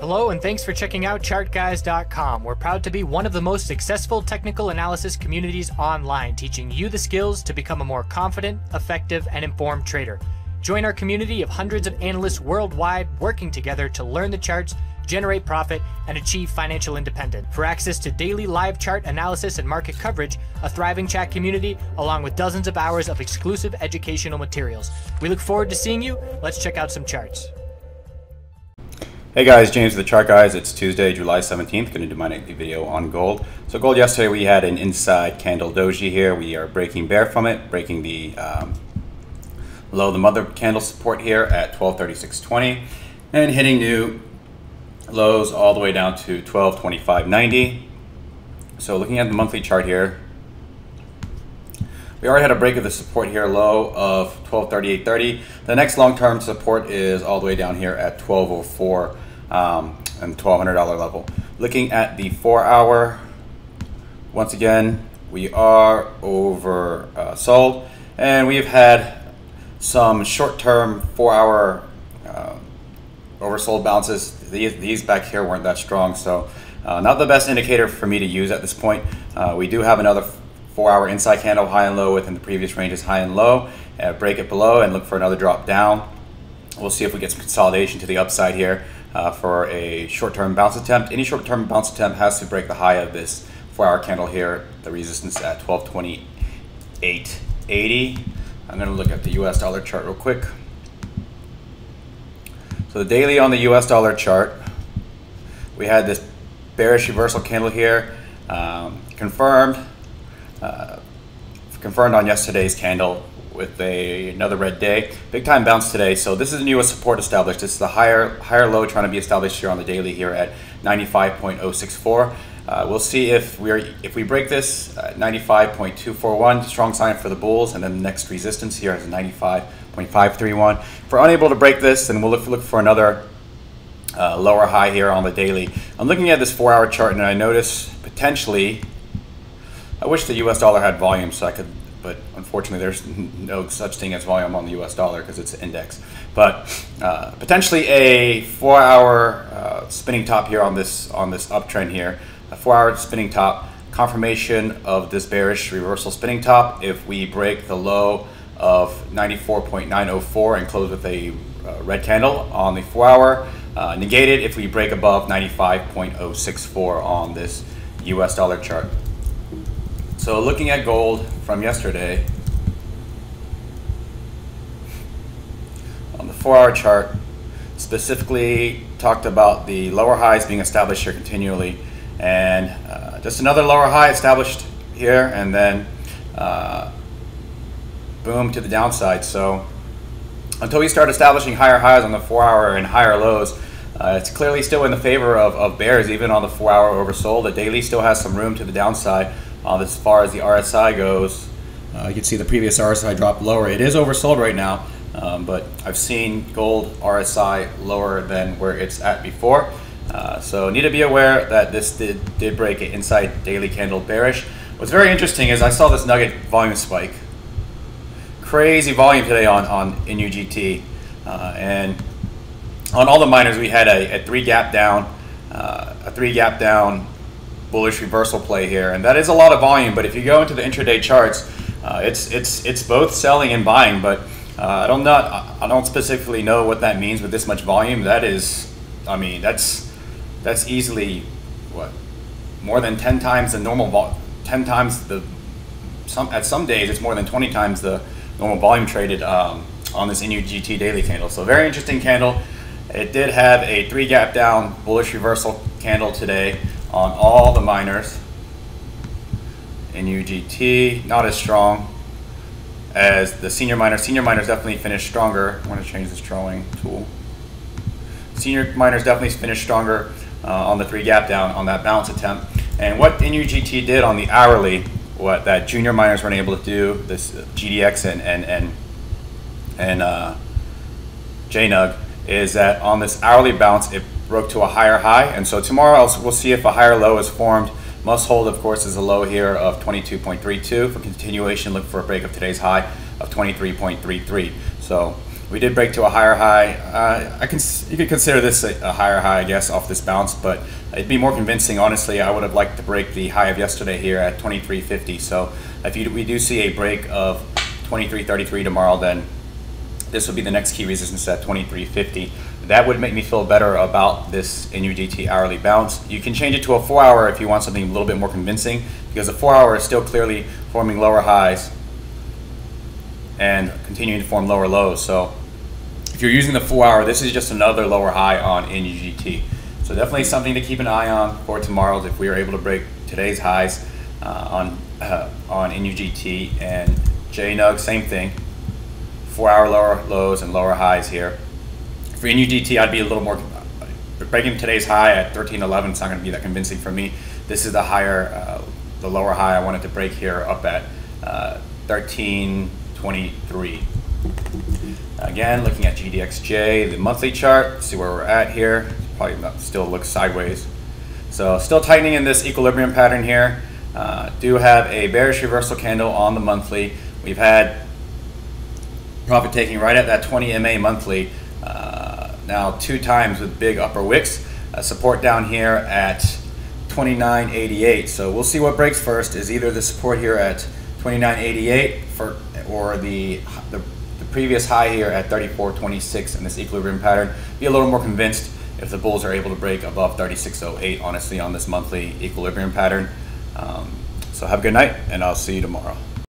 Hello and thanks for checking out ChartGuys.com. We're proud to be one of the most successful technical analysis communities online, teaching you the skills to become a more confident, effective, and informed trader. Join our community of hundreds of analysts worldwide working together to learn the charts, generate profit, and achieve financial independence. For access to daily live chart analysis and market coverage, a thriving chat community, along with dozens of hours of exclusive educational materials. We look forward to seeing you. Let's check out some charts. Hey guys, James with the Chart Guys. It's Tuesday, July 17th. Going to do my nightly video on gold. So gold yesterday we had an inside candle doji here. We are breaking bear from it, breaking the low, the mother candle support here at 1236.20, and hitting new lows all the way down to 1225.90. So looking at the monthly chart here, we already had a break of the support here, low of 1238.30. The next long-term support is all the way down here at 1204 and $1,200 level. Looking at the 4-hour, once again, we are over sold, and we've had some short-term 4-hour oversold bounces. These back here weren't that strong, so not the best indicator for me to use at this point. We do have another 4-hour inside candle, high and low within the previous ranges, high and low. Break it below and look for another drop down. We'll see if we get some consolidation to the upside here for a short-term bounce attempt. Any short-term bounce attempt has to break the high of this 4-hour candle here, the resistance at 1228.80. I'm going to look at the US dollar chart real quick. So the daily on the US dollar chart, we had this bearish reversal candle here, confirmed on yesterday's candle with another red day. Big time bounce today. So this is the newest support established. This is the higher low trying to be established here on the daily here at 95.064. We'll see if we break this 95.241, strong sign for the bulls, and then the next resistance here is 95.531. If we're unable to break this, then we'll look for another lower high here on the daily. I'm looking at this 4-hour chart and I notice potentially, I wish the US dollar had volume so I could, but unfortunately there's no such thing as volume on the US dollar because it's an index. But potentially a 4-hour spinning top here on this uptrend here. A 4-hour spinning top, confirmation of this bearish reversal spinning top if we break the low of 94.904 and close with a red candle on the 4-hour. Negated if we break above 95.064 on this US dollar chart. So looking at gold from yesterday, on the 4-hour chart, specifically talked about the lower highs being established here continually, and just another lower high established here, and then boom to the downside. So until we start establishing higher highs on the 4-hour and higher lows, it's clearly still in the favor of bears, even on the 4-hour oversold. The daily still has some room to the downside. As far as the RSI goes, you can see the previous RSI dropped lower. It is oversold right now, but I've seen gold RSI lower than where it's at before. So need to be aware that this did break an inside daily candle bearish. What's very interesting is I saw this nugget volume spike. Crazy volume today on NUGT, and on all the miners we had a 3-gap down bullish reversal play here, and that is a lot of volume. But if you go into the intraday charts, it's both selling and buying. But I don't specifically know what that means with this much volume. That is, I mean, that's easily what, more than 10 times the normal volume. 10 times at some days it's more than 20 times the normal volume traded on this NUGT daily candle. So very interesting candle. It did have a 3-gap down bullish reversal candle today on all the miners. NUGT not as strong as the senior miners. Senior miners definitely finished stronger. I want to change this drawing tool. Senior miners definitely finished stronger on the 3-gap down on that bounce attempt. And what NUGT did on the hourly, what that junior miners weren't able to do, this GDX and JNUG, is that on this hourly bounce it broke to a higher high, and so tomorrow we'll see if a higher low is formed. Must hold, of course, is a low here of 22.32. For continuation, look for a break of today's high of 23.33. So We did break to a higher high. You could consider this a higher high, I guess, off this bounce, but it'd be more convincing. Honestly, I would have liked to break the high of yesterday here at 23.50. So if we do see a break of 23.33 tomorrow, then this would be the next key resistance at 23.50. That would make me feel better about this NUGT hourly bounce. You can change it to a 4-hour if you want something a little bit more convincing, because the 4-hour is still clearly forming lower highs and continuing to form lower lows. So if you're using the 4-hour, this is just another lower high on NUGT. So definitely something to keep an eye on for tomorrow if we are able to break today's highs on NUGT. And JNUG, same thing. 4-hour lower lows and lower highs here. For NUGT, I'd be a little more, breaking today's high at 13.11, it's not going to be that convincing for me. This is the higher, the lower high I wanted to break here up at 13.23. Again, looking at GDXJ, the monthly chart, see where we're at here. Probably still looks sideways. So still tightening in this equilibrium pattern here. Do have a bearish reversal candle on the monthly. We've had profit taking right at that 20 MA monthly now 2 times with big upper wicks. Support down here at 29.88. So we'll see what breaks first. Is either the support here at 29.88 or the previous high here at 34.26 in this equilibrium pattern. Be a little more convinced if the bulls are able to break above 36.08, honestly, on this monthly equilibrium pattern. So have a good night, and I'll see you tomorrow.